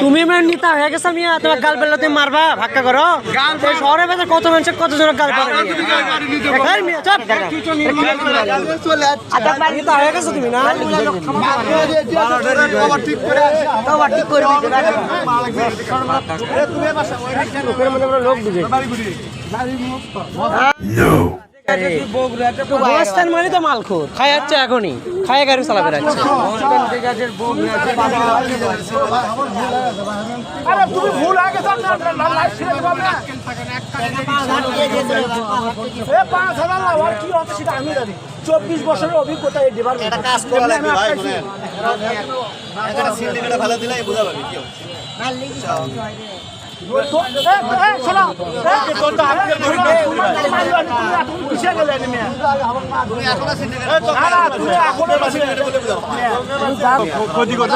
তুমি মানে নিতা হয়ে গেছে মিয়া, তোমার গাল পেলে তুমি মারবা ভাক্কা করো। শহরে বেঁচে কত মানুষের কতজনের গাল পারে নিতা হয়ে গেছো তুমি না। লোক বুঝে মানে তো মাল খোর খাই যাচ্ছে, এখনই খাই গাড়ি চালা বেড়াচ্ছে। চব্বিশ বছরের অভিজ্ঞতা এই ডিপার্টমেন্ট কাজ করা লাগবে ভাই। ভালো দিলে বোঝা পাবি কি ক্ষতি করতে